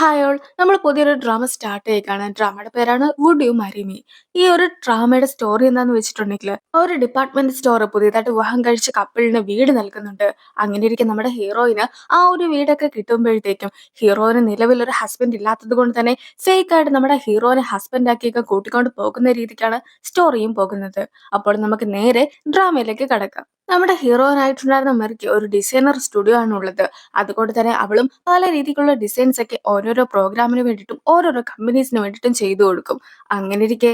Hi all നമ്മൾ പുതിയൊരു drama start ചെയ്യുകയാണ്. ഡ്രാമയുടെ പേരാണ് വുഡ് യു മാരി മീ. ഈ ഒരു ഡ്രാമയുടെ സ്റ്റോറി എന്താന്ന് വെച്ചിട്ടുണ്ടെങ്കിൽ ഒരു ഡിപ്പാർട്ട്മെന്റ് സ്റ്റോർ പുതിയതായിട്ട് വിവാഹം കഴിച്ച കപ്പിളിന് വീട് നൽകുന്നുണ്ട്. അങ്ങനെ ഇരിക്കെ നമ്മുടെ ഹീറോയിന് ആ ഒരു വീടൊക്കെ കിട്ടുമ്പോഴത്തേക്കും ഹീറോയിന് നിലവിൽ ഒരു ഹസ്ബൻഡ് ഇല്ലാത്തത് കൊണ്ട് തന്നെ ഫേക്ക് ആയിട്ട് നമ്മുടെ ഹീറോയിനെ ഹസ്ബൻഡ് ആക്കിയൊക്കെ കൂട്ടിക്കൊണ്ട് പോകുന്ന രീതിക്കാണ് സ്റ്റോറിയും പോകുന്നത്. അപ്പോൾ നമുക്ക് നേരെ ഡ്രാമയിലേക്ക് കടക്കാം. നമ്മുടെ ഹീറോയിനായിട്ടുണ്ടായിരുന്ന മെറിക്ക് ഒരു ഡിസൈനർ സ്റ്റുഡിയോ ആണ് ഉള്ളത്. അതുകൊണ്ട് തന്നെ അവളും പല രീതിക്കുള്ള ഡിസൈൻസ് ഒക്കെ ഓരോരോ പ്രോഗ്രാമിന് വേണ്ടിയിട്ടും ഓരോരോ കമ്പനീസിന് വേണ്ടിയിട്ടും ചെയ്തു കൊടുക്കും. അങ്ങനെ ഇരിക്കെ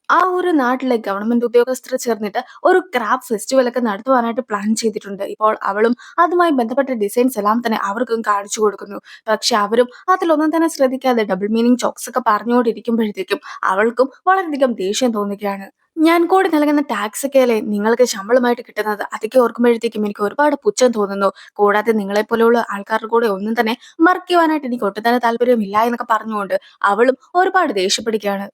ആ ഒരു നാട്ടിലെ ഗവൺമെന്റ് ഉദ്യോഗസ്ഥർ ചേർന്നിട്ട് ഒരു ക്രാഫ്റ്റ് ഫെസ്റ്റിവൽ ഒക്കെ നടത്തുവാനായിട്ട് പ്ലാൻ ചെയ്തിട്ടുണ്ട്. ഇപ്പോൾ അവളും അതുമായി ബന്ധപ്പെട്ട ഡിസൈൻസ് എല്ലാം തന്നെ അവർക്കും കാണിച്ചു കൊടുക്കുന്നു. പക്ഷെ അവരും അതിലൊന്നും തന്നെ ശ്രദ്ധിക്കാതെ ഡബിൾ മീനിങ് ചോക്സ് ഒക്കെ പറഞ്ഞുകൊണ്ടിരിക്കുമ്പോഴത്തേക്കും അവൾക്കും വളരെയധികം ദേഷ്യം തോന്നുകയാണ്. ഞാൻ കൂടി നൽകുന്ന ടാക്സ് ഒക്കെ അല്ലേ നിങ്ങൾക്ക് ശമ്പളമായിട്ട് കിട്ടുന്നത്, അതൊക്കെ ഓർക്കുമ്പോഴത്തേക്കും എനിക്ക് ഒരുപാട് പുച്ഛം തോന്നുന്നു. കൂടാതെ നിങ്ങളെ പോലെയുള്ള ആൾക്കാരുടെ കൂടെ ഒന്നും തന്നെ മറിക്കുവാനായിട്ട് എനിക്ക് ഒട്ടും തന്നെ താല്പര്യമില്ല എന്നൊക്കെ പറഞ്ഞുകൊണ്ട് അവളും ഒരുപാട് ദേഷ്യപ്പെടുകയാണ്.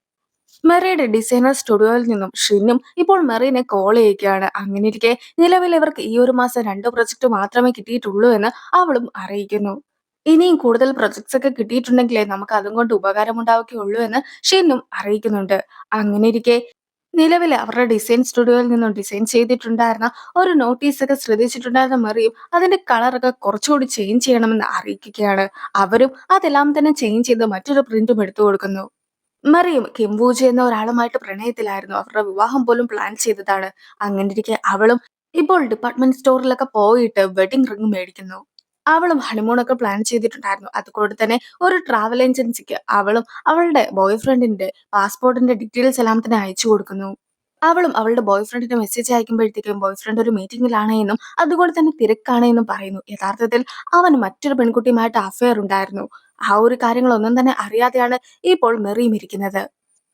മെറിയുടെ ഡിസൈനർ സ്റ്റുഡിയോയിൽ നിന്നും ഷിന്നും ഇപ്പോൾ മെറീനെ കോൾ ചെയ്യുകയാണ്. അങ്ങനെ ഇരിക്കെ നിലവിൽ ഇവർക്ക് ഈ ഒരു മാസം 2 പ്രൊജക്ട് മാത്രമേ കിട്ടിയിട്ടുള്ളൂ എന്ന് അവളും അറിയിക്കുന്നു. ഇനിയും കൂടുതൽ പ്രൊജക്ട്സ് ഒക്കെ കിട്ടിയിട്ടുണ്ടെങ്കിലേ നമുക്ക് അതും കൊണ്ട് ഉപകാരമുണ്ടാവുകയുള്ളൂ എന്ന് ഷിന്നും അറിയിക്കുന്നുണ്ട്. അങ്ങനെ ഇരിക്കെ നിലവിൽ അവരുടെ ഡിസൈൻ സ്റ്റുഡിയോയിൽ നിന്നും ഡിസൈൻ ചെയ്തിട്ടുണ്ടായിരുന്ന ഒരു നോട്ടീസ് ഒക്കെ ശ്രദ്ധിച്ചിട്ടുണ്ടായിരുന്ന മെറിയും അതിന്റെ കളറൊക്കെ കുറച്ചുകൂടി ചേഞ്ച് ചെയ്യണമെന്ന് അറിയിക്കുകയാണ്. അവരും അതെല്ലാം തന്നെ ചേഞ്ച് ചെയ്ത് മറ്റൊരു പ്രിന്റും എടുത്തു കൊടുക്കുന്നു. മറിയം കിംബൂജി എന്ന ഒരാളുമായിട്ട് പ്രണയത്തിലായിരുന്നു. അവരുടെ വിവാഹം പോലും പ്ലാൻ ചെയ്തതാണ്. അങ്ങനെ ഇരിക്കെ അവളും ഇപ്പോൾ ഡിപ്പാർട്ട്മെന്റ് സ്റ്റോറിലൊക്കെ പോയിട്ട് വെഡിങ് റിംഗ് മേടിക്കുന്നു. അവളും ഹണിമൂണൊക്കെ പ്ലാൻ ചെയ്തിട്ടുണ്ടായിരുന്നു. അതുകൊണ്ട് തന്നെ ഒരു ട്രാവൽ ഏജൻസിക്ക് അവളും അവളുടെ ബോയ് ഫ്രണ്ടിന്റെ പാസ്പോർട്ടിന്റെ ഡീറ്റെയിൽസ് എല്ലാം തന്നെ അയച്ചു കൊടുക്കുന്നു. അവളും അവളുടെ ബോയ് ഫ്രണ്ടിന് മെസ്സേജ് അയക്കുമ്പോഴത്തേക്കും ബോയ് ഫ്രണ്ട് ഒരു മീറ്റിംഗിലാണ് എന്നും അതുകൊണ്ട് തന്നെ തിരക്കാണ് എന്നും പറയുന്നു. യഥാർത്ഥത്തിൽ അവന് മറ്റൊരു പെൺകുട്ടിയുമായിട്ട് അഫയർ ഉണ്ടായിരുന്നു. ആ ഒരു കാര്യങ്ങളൊന്നും തന്നെ അറിയാതെയാണ് ഇപ്പോൾ മെറിയും ഇരിക്കുന്നത്.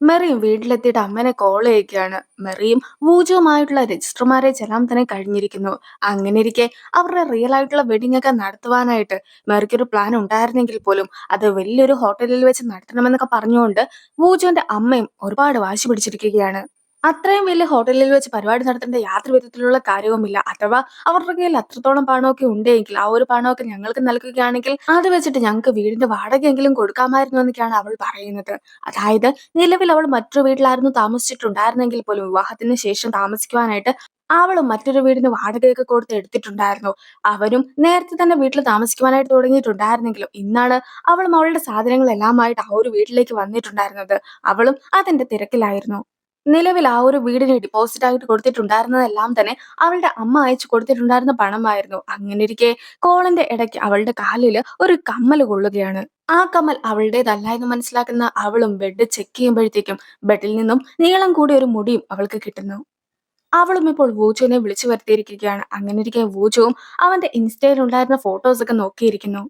മെറിയും വീട്ടിലെത്തിയിട്ട് അമ്മനെ കോൾ ചെയ്യുകയാണ്. മെറിയും വൂജുവുമായിട്ടുള്ള രജിസ്റ്റർ മാരേജ് എല്ലാം തന്നെ കഴിഞ്ഞിരിക്കുന്നു. അങ്ങനെ ഇരിക്കെ അവരുടെ റിയൽ ആയിട്ടുള്ള വെഡിങ് ഒക്കെ നടത്തുവാനായിട്ട് മെറിക്കൊരു പ്ലാൻ ഉണ്ടായിരുന്നെങ്കിൽ പോലും അത് വലിയൊരു ഹോട്ടലിൽ വെച്ച് നടത്തണമെന്നൊക്കെ പറഞ്ഞുകൊണ്ട് വൂജുവിന്റെ അമ്മയും ഒരുപാട് വാശി പിടിച്ചിരിക്കുകയാണ്. അത്രയും വലിയ ഹോട്ടലിൽ വെച്ച് പരിപാടി നടത്തേണ്ട യാതൊരു വിധത്തിലുള്ള കാര്യവുമില്ല. അഥവാ അവരുടെ കയ്യിൽ അത്രത്തോളം പണമൊക്കെ ഉണ്ടെങ്കിൽ ആ ഒരു പണമൊക്കെ ഞങ്ങൾക്ക് നൽകുകയാണെങ്കിൽ അത് വെച്ചിട്ട് ഞങ്ങൾക്ക് വീടിന്റെ വാടകയെങ്കിലും കൊടുക്കാമായിരുന്നു എന്നൊക്കെയാണ് അവൾ പറയുന്നത്. അതായത് നിലവിൽ അവൾ മറ്റൊരു വീട്ടിലായിരുന്നു താമസിച്ചിട്ടുണ്ടായിരുന്നെങ്കിൽ പോലും വിവാഹത്തിന് ശേഷം താമസിക്കുവാനായിട്ട് അവളും മറ്റൊരു വീടിന് വാടകയൊക്കെ കൊടുത്ത് എടുത്തിട്ടുണ്ടായിരുന്നു. അവരും നേരത്തെ തന്നെ വീട്ടിൽ താമസിക്കുവാനായിട്ട് തുടങ്ങിയിട്ടുണ്ടായിരുന്നെങ്കിലും ഇന്നാണ് അവളും അവളുടെ സാധനങ്ങളെല്ലാമായിട്ട് ആ ഒരു വീട്ടിലേക്ക് വന്നിട്ടുണ്ടായിരുന്നത്. അവളും അതിന്റെ തിരക്കിലായിരുന്നു. നിലവിൽ ആ ഒരു വീടിന് ഡെപ്പോസിറ്റ് ആയിട്ട് കൊടുത്തിട്ടുണ്ടായിരുന്നതെല്ലാം തന്നെ അവളുടെ അമ്മ അയച്ചു കൊടുത്തിട്ടുണ്ടായിരുന്ന പണമായിരുന്നു. അങ്ങനെയിരിക്കെ കോളിന്റെ ഇടയ്ക്ക് അവളുടെ കാലില് ഒരു കമ്മൽ കൊള്ളുകയാണ്. ആ കമ്മൽ അവളുടേതല്ല എന്ന് മനസ്സിലാക്കുന്ന അവളും ബെഡ് ചെക്ക് ചെയ്യുമ്പോഴത്തേക്കും ബെഡിൽ നിന്നും നീളം കൂടിയ ഒരു മുടിയും അവൾക്ക് കിട്ടുന്നു. അവളും ഇപ്പോൾ വൂജുവിനെ വിളിച്ചു വരുത്തിയിരിക്കുകയാണ്. അങ്ങനെയിരിക്കെ വൂജുവും അവന്റെ ഇൻസ്റ്റയിൽ ഉണ്ടായിരുന്ന ഫോട്ടോസ് ഒക്കെ നോക്കിയിരിക്കുന്നു.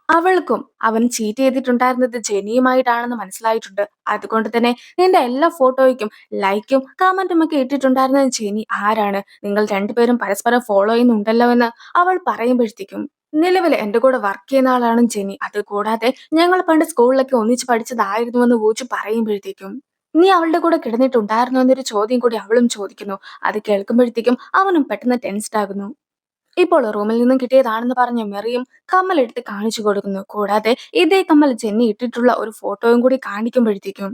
അവൾക്കും അവൻ ചീറ്റ് ചെയ്തിട്ടുണ്ടായിരുന്നത് ജെനിയുമായിട്ടാണെന്ന് മനസ്സിലായിട്ടുണ്ട്. അതുകൊണ്ട് തന്നെ നിന്റെ എല്ലാ ഫോട്ടോയ്ക്കും ലൈക്കും കമന്റും ഒക്കെ ഇട്ടിട്ടുണ്ടായിരുന്നത് ജെനി ആരാണ്? നിങ്ങൾ രണ്ടുപേരും പരസ്പരം ഫോളോ ചെയ്യുന്നുണ്ടല്ലോ എന്ന് അവൾ പറയുമ്പോഴത്തേക്കും നിലവിൽ എന്റെ കൂടെ വർക്ക് ചെയ്യുന്ന ആളാണ് ജെനി. അത് കൂടാതെ ഞങ്ങൾ പണ്ട് സ്കൂളിലൊക്കെ ഒന്നിച്ച് പഠിച്ചതായിരുന്നുവെന്ന് വൂച്ചു പറയുമ്പോഴത്തേക്കും നീ അവളുടെ കൂടെ കിടന്നിട്ടുണ്ടായിരുന്നോ എന്നൊരു ചോദ്യം കൂടി അവളും ചോദിക്കുന്നു. അത് കേൾക്കുമ്പോഴത്തേക്കും അവനും പെട്ടെന്ന് ടെൻസ്ഡ് ആകുന്നു. ഇപ്പോൾ റൂമിൽ നിന്നും കിട്ടിയതാണെന്ന് പറഞ്ഞ് മെറിയും കമ്മൽ എടുത്ത് കാണിച്ചു കൊടുക്കുന്നു. കൂടാതെ ഇതേ കമ്മൽ ജെന്നി ഇട്ടിട്ടുള്ള ഒരു ഫോട്ടോയും കൂടി കാണിക്കുമ്പോഴത്തേക്കും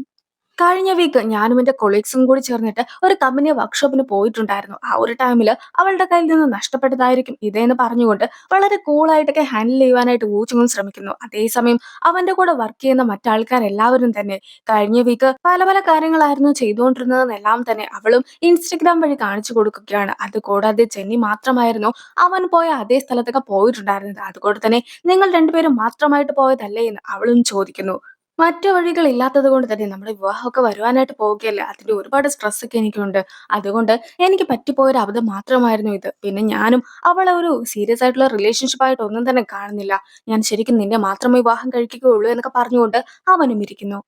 കഴിഞ്ഞ വീക്ക് ഞാനും എന്റെ കൊളീഗ്സും കൂടി ചേർന്നിട്ട് ഒരു കമ്പനി വർക്ക്ഷോപ്പിന് പോയിട്ടുണ്ടായിരുന്നു. ആ ഒരു ടൈമില് അവളുടെ കയ്യിൽ നിന്ന് നഷ്ടപ്പെട്ടതായിരിക്കും ഇതേന്ന് പറഞ്ഞുകൊണ്ട് വളരെ കൂളായിട്ടൊക്കെ ഹാൻഡിൽ ചെയ്യുവാനായിട്ട് ഊച്ചങ്ങും ശ്രമിക്കുന്നു. അതേസമയം അവന്റെ കൂടെ വർക്ക് ചെയ്യുന്ന മറ്റാൾക്കാരെല്ലാവരും തന്നെ കഴിഞ്ഞ വീക്ക് പല പല കാര്യങ്ങളായിരുന്നു ചെയ്തുകൊണ്ടിരുന്നതെന്നെല്ലാം തന്നെ അവളും ഇൻസ്റ്റഗ്രാം വഴി കാണിച്ചു കൊടുക്കുകയാണ്. അത് കൂടാതെ ജെന്നി മാത്രമായിരുന്നു അവൻ പോയ അതേ സ്ഥലത്തൊക്കെ പോയിട്ടുണ്ടായിരുന്നത്. അതുകൊണ്ട് തന്നെ നിങ്ങൾ രണ്ടുപേരും മാത്രമായിട്ട് പോയതല്ലേ എന്ന് അവളും ചോദിക്കുന്നു. മറ്റു വഴികളില്ലാത്തത് കൊണ്ട് തന്നെ നമ്മുടെ വിവാഹമൊക്കെ വരുവാനായിട്ട് പോവുകയല്ലേ. അതിന്റെ ഒരുപാട് സ്ട്രെസ് ഒക്കെ എനിക്കുണ്ട്. അതുകൊണ്ട് എനിക്ക് പറ്റിപ്പോയൊരു അബദ്ധം മാത്രമായിരുന്നു ഇത്. പിന്നെ ഞാനും അവളെ ഒരു സീരിയസ് ആയിട്ടുള്ള റിലേഷൻഷിപ്പ് ആയിട്ട് ഒന്നും തന്നെ കാണുന്നില്ല. ഞാൻ ശരിക്കും നിന്നെ മാത്രമേ വിവാഹം കഴിക്കുകയുള്ളൂ എന്നൊക്കെ പറഞ്ഞുകൊണ്ട് അവനും ഇരിക്കുന്നു.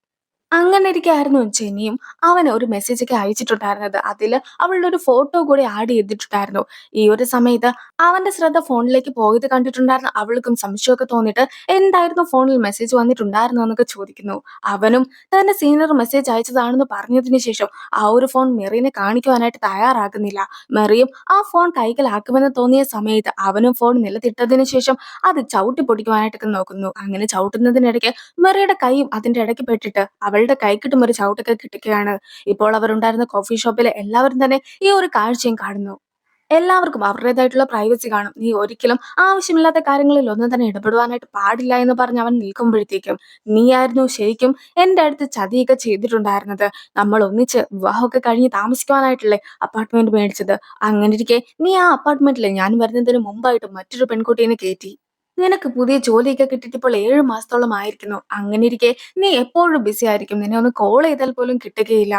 അങ്ങനെ ഇരിക്കെയായിരുന്നു ജെനിയും അവന് ഒരു മെസ്സേജൊക്കെ അയച്ചിട്ടുണ്ടായിരുന്നത്. അതില് അവളുടെ ഒരു ഫോട്ടോ കൂടി ആഡ് ചെയ്തിട്ടുണ്ടായിരുന്നു. ഈ ഒരു സമയത്ത് അവന്റെ ശ്രദ്ധ ഫോണിലേക്ക് പോയത് കണ്ടിട്ടുണ്ടായിരുന്ന അവൾക്കും സംശയമൊക്കെ തോന്നിയിട്ട് എന്തായിരുന്നു ഫോണിൽ മെസ്സേജ് വന്നിട്ടുണ്ടായിരുന്നതെന്നൊക്കെ ചോദിക്കുന്നു. അവനും തന്റെ സീനിയർ മെസ്സേജ് അയച്ചതാണെന്ന് പറഞ്ഞതിന് ശേഷം ആ ഒരു ഫോൺ മെറീനെ കാണിക്കുവാനായിട്ട് തയ്യാറാകുന്നില്ല. മെറിയും ആ ഫോൺ കൈക്കലാക്കുമെന്ന് തോന്നിയ സമയത്ത് അവനും ഫോൺ നിലത്തിട്ടതിന് ശേഷം അത് ചവിട്ടി പൊടിക്കുവാനായിട്ടൊക്കെ നോക്കുന്നു. അങ്ങനെ ചവിട്ടുന്നതിനിടയ്ക്ക് മെറിയുടെ കൈയും അതിന്റെ ഇടയ്ക്ക് പെട്ടിട്ട് അവളുടെ കൈക്കിട്ടും ഒരു ചവിട്ടൊക്കെ കിട്ടുകയാണ്. ഇപ്പോൾ അവരുണ്ടായിരുന്ന കോഫി ഷോപ്പിലെ എല്ലാവരും തന്നെ ഈ ഒരു കാഴ്ചയും കാണുന്നു. എല്ലാവർക്കും അവരുടേതായിട്ടുള്ള പ്രൈവസി കാണും. നീ ഒരിക്കലും ആവശ്യമില്ലാത്ത കാര്യങ്ങളിൽ ഒന്നും തന്നെ ഇടപെടുവാനായിട്ട് പാടില്ല എന്ന് പറഞ്ഞ് അവൻ നിൽക്കുമ്പോഴത്തേക്കും നീയായിരുന്നു ശരിക്കും എന്റെ അടുത്ത് ചതിയൊക്കെ ചെയ്തിട്ടുണ്ടായിരുന്നത്. നമ്മൾ ഒന്നിച്ച് വിവാഹമൊക്കെ കഴിഞ്ഞ് താമസിക്കുവാനായിട്ടല്ലേ അപ്പാർട്ട്മെന്റ് മേടിച്ചത്. അങ്ങനെ ഇരിക്കെ നീ ആ അപ്പാർട്ട്മെന്റിൽ ഞാൻ വരുന്നതിന് മുമ്പായിട്ട് മറ്റൊരു പെൺകുട്ടീനെ കയറ്റി. നിനക്ക് പുതിയ ജോലിയൊക്കെ കിട്ടിയിട്ട് ഇപ്പോൾ 7 മാസത്തോളം ആയിരിക്കുന്നു. അങ്ങനെയിരിക്കെ നീ എപ്പോഴും ബിസി ആയിരിക്കും. നിന്നെ ഒന്ന് കോൾ ചെയ്താൽ പോലും കിട്ടുകയില്ല.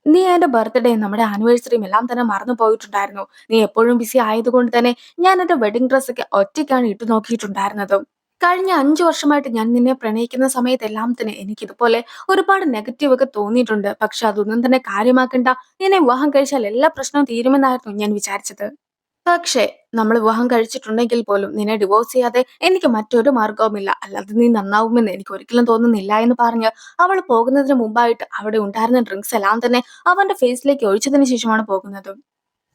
നീ എന്റെ ബർത്ത്ഡേയും നമ്മുടെ ആനിവേഴ്സറിയും എല്ലാം തന്നെ മറന്നു പോയിട്ടുണ്ടായിരുന്നു. നീ എപ്പോഴും ബിസി ആയതുകൊണ്ട് തന്നെ ഞാൻ എന്റെ വെഡിങ് ഡ്രസ്സൊക്കെ ഒറ്റയ്ക്കാണ് ഇട്ടു നോക്കിയിട്ടുണ്ടായിരുന്നതും. കഴിഞ്ഞ 5 വർഷമായിട്ട് ഞാൻ നിന്നെ പ്രണയിക്കുന്ന സമയത്തെല്ലാം തന്നെ എനിക്കിതുപോലെ ഒരുപാട് നെഗറ്റീവ് ഒക്കെ തോന്നിയിട്ടുണ്ട്. പക്ഷെ അതൊന്നും തന്നെ കാര്യമാക്കണ്ട. നിന്നെ വിവാഹം കഴിച്ചാൽ എല്ലാ പ്രശ്നവും തീരുമെന്നായിരുന്നു ഞാൻ വിചാരിച്ചത്. പക്ഷേ നമ്മൾ വിവാഹം കഴിച്ചിട്ടുണ്ടെങ്കിൽ പോലും നിന്നെ ഡിവോഴ്സ് ചെയ്യാതെ എനിക്ക് മറ്റൊരു മാർഗവുമില്ല. അല്ലാതെ നീ നന്നാവുമെന്ന് എനിക്ക് ഒരിക്കലും തോന്നുന്നില്ല എന്ന് പറഞ്ഞ് അവൾ പോകുന്നതിന് മുമ്പായിട്ട് അവിടെ ഉണ്ടായിരുന്ന ഡ്രിങ്ക്സ് എല്ലാം തന്നെ അവന്റെ ഫേസിലേക്ക് ഒഴിച്ചതിന് ശേഷമാണ് പോകുന്നത്.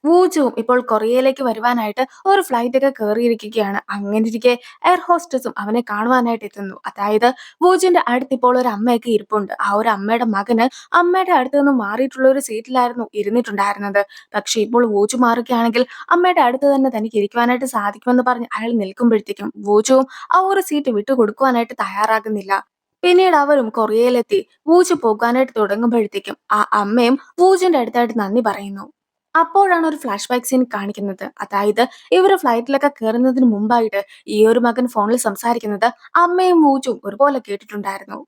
വൂജുവും ഇപ്പോൾ കൊറിയയിലേക്ക് വരുവാനായിട്ട് ഒരു ഫ്ലൈറ്റ് ഒക്കെ കയറിയിരിക്കുകയാണ്. അങ്ങനെയിരിക്കെ എയർ ഹോസ്റ്റസും അവനെ കാണുവാനായിട്ട് എത്തുന്നു. അതായത് വൂജുവിന്റെ അടുത്ത് ഇപ്പോൾ ഒരു അമ്മയൊക്കെ ഇരിപ്പുണ്ട്. ആ ഒരു അമ്മയുടെ മകന് അമ്മയുടെ അടുത്ത് നിന്ന് മാറിയിട്ടുള്ള ഒരു സീറ്റിലായിരുന്നു ഇരുന്നിട്ടുണ്ടായിരുന്നത്. പക്ഷെ ഇപ്പോൾ വൂജു മാറുകയാണെങ്കിൽ അമ്മയുടെ അടുത്ത് തന്നെ തനിക്ക് ഇരിക്കുവാനായിട്ട് സാധിക്കുമെന്ന് പറഞ്ഞ് അയാൾ നിൽക്കുമ്പോഴത്തേക്കും വൂജുവും ആ ഒരു സീറ്റ് വിട്ടുകൊടുക്കുവാനായിട്ട് തയ്യാറാകുന്നില്ല. പിന്നീട് അവരും കൊറിയയിലെത്തി വൂജു പോകാനായിട്ട് തുടങ്ങുമ്പോഴത്തേക്കും ആ അമ്മയും വൂജുവിന്റെ അടുത്തായിട്ട് നന്ദി പറയുന്നു. അപ്പോഴാണ് ഒരു ഫ്ലാഷ് ബാക്ക് സീൻ കാണിക്കുന്നത്. അതായത് ഇവര് ഫ്ലൈറ്റിലൊക്കെ കയറുന്നതിന് മുമ്പായിട്ട് ഈ ഒരു മകൻ ഫോണിൽ സംസാരിക്കുന്നത് അമ്മയും വൂജും ഒരുപോലെ കേട്ടിട്ടുണ്ടായിരുന്നു.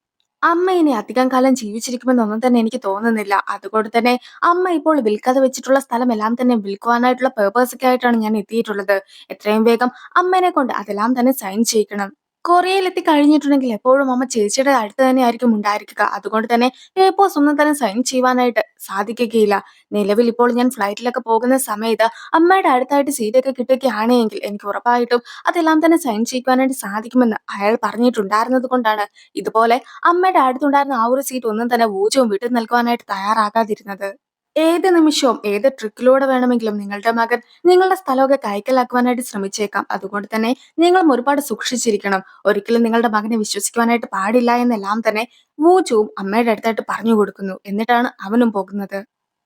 അമ്മ ഇനി അധികം കാലം ജീവിച്ചിരിക്കുമെന്നൊന്നും തന്നെ എനിക്ക് തോന്നുന്നില്ല. അതുകൊണ്ട് തന്നെ അമ്മ ഇപ്പോൾ വിൽക്കാതെ വെച്ചിട്ടുള്ള സ്ഥലമെല്ലാം തന്നെ വിൽക്കുവാനായിട്ടുള്ള പേർപ്പസ് ഒക്കെ ആയിട്ടാണ് ഞാൻ എത്തിയിട്ടുള്ളത്. എത്രയും വേഗം അമ്മേനെ കൊണ്ട് അതെല്ലാം തന്നെ സൈൻ ചെയ്യിക്കണം. കൊറിയയിലെത്തി കഴിഞ്ഞിട്ടുണ്ടെങ്കിൽ എപ്പോഴും അമ്മ ചേച്ചിയുടെ അടുത്ത് തന്നെയായിരിക്കും ഉണ്ടായിരിക്കുക. അതുകൊണ്ട് തന്നെ പേപ്പേഴ്സ് ഒന്നും തന്നെ സൈൻ ചെയ്യുവാനായിട്ട് സാധിക്കുകയില്ല. നിലവിൽ ഇപ്പോൾ ഞാൻ ഫ്ലൈറ്റിലൊക്കെ പോകുന്ന സമയത്ത് അമ്മയുടെ അടുത്തായിട്ട് സീറ്റൊക്കെ കിട്ടുകയാണെങ്കിൽ എനിക്ക് ഉറപ്പായിട്ടും അതെല്ലാം തന്നെ സൈൻ ചെയ്യിക്കുവാനായിട്ട് സാധിക്കുമെന്ന് അയാൾ പറഞ്ഞിട്ടുണ്ടായിരുന്നത് കൊണ്ടാണ് ഇതുപോലെ അമ്മയുടെ അടുത്തുണ്ടായിരുന്ന ആ ഒരു സീറ്റ് ഒന്നും തന്നെ ഊജവും വിട്ടു നൽകുവാനായിട്ട് തയ്യാറാകാതിരുന്നത്. ഏത് നിമിഷവും ഏത് ട്രിക്കിലൂടെ വേണമെങ്കിലും നിങ്ങളുടെ മകൻ നിങ്ങളുടെ സ്ഥലമൊക്കെ കൈക്കലാക്കുവാനായിട്ട് ശ്രമിച്ചേക്കാം. അതുകൊണ്ട് തന്നെ നിങ്ങളും ഒരുപാട് സൂക്ഷിച്ചിരിക്കണം. ഒരിക്കലും നിങ്ങളുടെ മകനെ വിശ്വസിക്കുവാനായിട്ട് പാടില്ല എന്നെല്ലാം തന്നെ വൂജുവും അമ്മയുടെ അടുത്തായിട്ട് പറഞ്ഞു കൊടുക്കുന്നു. എന്നിട്ടാണ് അവനും പോകുന്നത്.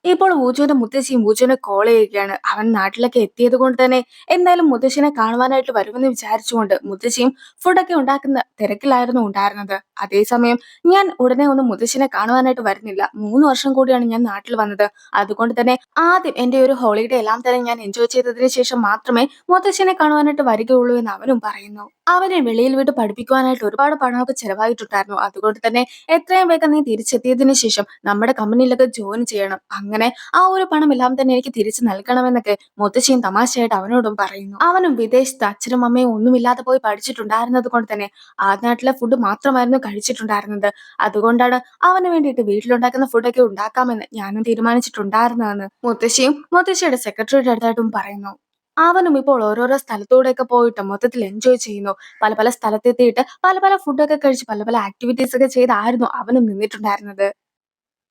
ഇപ്പോൾ വൂജുവിന്റെ മുത്തശ്ശിയും വൂജുവിനെ കോൾ ചെയ്യുകയാണ്. അവൻ നാട്ടിലൊക്കെ എത്തിയത് കൊണ്ട് തന്നെ എന്തായാലും മുത്തശ്ശിനെ കാണുവാനായിട്ട് വരുമെന്ന് വിചാരിച്ചുകൊണ്ട് മുത്തശ്ശിയും ഫുഡൊക്കെ ഉണ്ടാക്കുന്ന തിരക്കിലായിരുന്നു ഉണ്ടായിരുന്നത്. അതേസമയം ഞാൻ ഉടനെ ഒന്നും മുത്തശ്ശിനെ കാണുവാനായിട്ട് വരുന്നില്ല. 3 വർഷം കൂടിയാണ് ഞാൻ നാട്ടിൽ വന്നത്. അതുകൊണ്ട് തന്നെ ആദ്യം എന്റെ ഒരു ഹോളിഡേ എല്ലാം തന്നെ ഞാൻ എൻജോയ് ചെയ്തതിന് ശേഷം മാത്രമേ മുത്തശ്ശിനെ കാണുവാനായിട്ട് വരികയുള്ളൂ എന്ന് അവനും പറയുന്നു. അവനെ വെളിയിൽ വിട്ട് പഠിപ്പിക്കുവാനായിട്ട് ഒരുപാട് പണമൊക്കെ ചെലവായിട്ടുണ്ടായിരുന്നു. അതുകൊണ്ട് തന്നെ എത്രയും വേഗം നീ തിരിച്ചെത്തിയതിനു ശേഷം നമ്മുടെ കമ്പനിയിലൊക്കെ ജോയിൻ ചെയ്യണം. അങ്ങനെ ആ ഒരു പണമെല്ലാം തന്നെ എനിക്ക് തിരിച്ചു നൽകണമെന്നൊക്കെ മുത്തശ്ശിയും തമാശയായിട്ട് അവനോടും പറയുന്നു. അവനും വിദേശത്ത് അച്ഛനും അമ്മയും ഒന്നുമില്ലാതെ പോയി പഠിച്ചിട്ടുണ്ടായിരുന്നത് കൊണ്ട് തന്നെ ആ നാട്ടിലെ ഫുഡ് മാത്രമായിരുന്നു കഴിച്ചിട്ടുണ്ടായിരുന്നത്. അതുകൊണ്ടാണ് അവന് വേണ്ടിയിട്ട് വീട്ടിലുണ്ടാക്കുന്ന ഫുഡൊക്കെ ഉണ്ടാക്കാമെന്ന് ഞാനും തീരുമാനിച്ചിട്ടുണ്ടായിരുന്നതെന്ന് മുത്തശ്ശിയും മുത്തശ്ശിയുടെ സെക്രട്ടറിയുടെ അടുത്തായിട്ടും പറയുന്നു. അവനും ഇപ്പോൾ ഓരോരോ സ്ഥലത്തൂടെയൊക്കെ പോയിട്ട് മൊത്തത്തിൽ എൻജോയ് ചെയ്യുന്നു. പല പല സ്ഥലത്തെത്തിയിട്ട് പല പല ഫുഡൊക്കെ കഴിച്ച് പല പല ആക്ടിവിറ്റീസ് ഒക്കെ ചെയ്തായിരുന്നു അവനും നിന്നിട്ടുണ്ടായിരുന്നത്.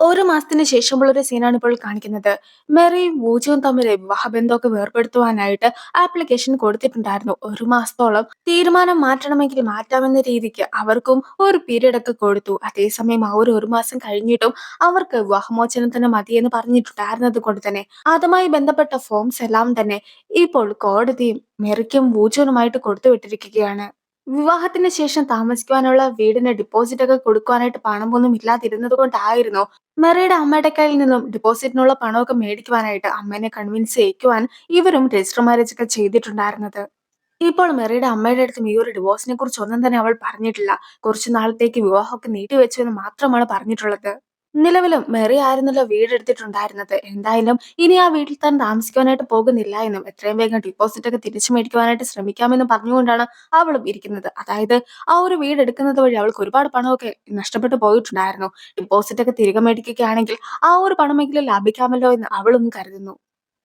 1 മാസത്തിന് ശേഷമുള്ള ഒരു സീനാണ് ഇപ്പോൾ കാണിക്കുന്നത്. മെറിയും വൂജുവും തമ്മിൽ വിവാഹബന്ധമൊക്കെ വേർപെടുത്തുവാനായിട്ട് ആപ്ലിക്കേഷൻ കൊടുത്തിട്ടുണ്ടായിരുന്നു. 1 മാസത്തോളം തീരുമാനം മാറ്റണമെങ്കിൽ മാറ്റാമെന്ന രീതിക്ക് അവർക്കും ഒരു പീരീഡ് ഒക്കെ കൊടുത്തു. അതേസമയം ആ ഒരു 1 മാസം കഴിഞ്ഞിട്ടും അവർക്ക് വിവാഹമോചനം തന്നെ മതിയെന്ന് പറഞ്ഞിട്ടുണ്ടായിരുന്നത് കൊണ്ട് തന്നെ അതുമായി ബന്ധപ്പെട്ട ഫോംസ് എല്ലാം തന്നെ ഇപ്പോൾ കോടതിയും മെറിക്കും വൂജുവിനുമായിട്ട് കൊടുത്തുവിട്ടിരിക്കുകയാണ്. വിവാഹത്തിന് ശേഷം താമസിക്കുവാനുള്ള വീടിന് ഡെപ്പോസിറ്റ് ഒക്കെ കൊടുക്കുവാനായിട്ട് പണമൊന്നും ഇല്ലാതിരുന്നത് കൊണ്ടായിരുന്നു മെറിയുടെ അമ്മയുടെ കയ്യിൽ നിന്നും ഡെപ്പോസിറ്റിനുള്ള പണമൊക്കെ മേടിക്കുവാനായിട്ട് അമ്മേനെ കൺവിൻസ് ചെയ്യിക്കുവാൻ ഇവരും രജിസ്റ്റർ മാരേജ് ഒക്കെ ചെയ്തിട്ടുണ്ടായിരുന്നത്. ഇപ്പോൾ മെറിയുടെ അമ്മയുടെ അടുത്തും ഈ ഒരു ഡിവോഴ്സിനെ കുറിച്ച് ഒന്നും തന്നെ അവൾ പറഞ്ഞിട്ടില്ല. കുറച്ചു നാളത്തേക്ക് വിവാഹമൊക്കെ നീട്ടിവെച്ചു എന്ന് മാത്രമാണ് പറഞ്ഞിട്ടുള്ളത്. നിലവിലും മെറി ആയിരുന്നല്ലോ വീടെടുത്തിട്ടുണ്ടായിരുന്നത്. എന്തായാലും ഇനി ആ വീട്ടിൽ തന്നെ താമസിക്കുവാനായിട്ട് പോകുന്നില്ല എന്നും എത്രയും വേഗം ഡെപ്പോസിറ്റ് ഒക്കെ തിരിച്ചു മേടിക്കുവാനായിട്ട് ശ്രമിക്കാമെന്നും പറഞ്ഞുകൊണ്ടാണ് അവളും ഇരിക്കുന്നത്. അതായത് ആ ഒരു വീട് എടുക്കുന്നത് വഴി അവൾക്ക് ഒരുപാട് പണമൊക്കെ നഷ്ടപ്പെട്ടു പോയിട്ടുണ്ടായിരുന്നു. ഡെപ്പോസിറ്റ് ഒക്കെ തിരികെ മേടിക്കുകയാണെങ്കിൽ ആ ഒരു പണമെങ്കിലും ലാഭിക്കാമല്ലോ എന്ന് അവളും കരുതുന്നു.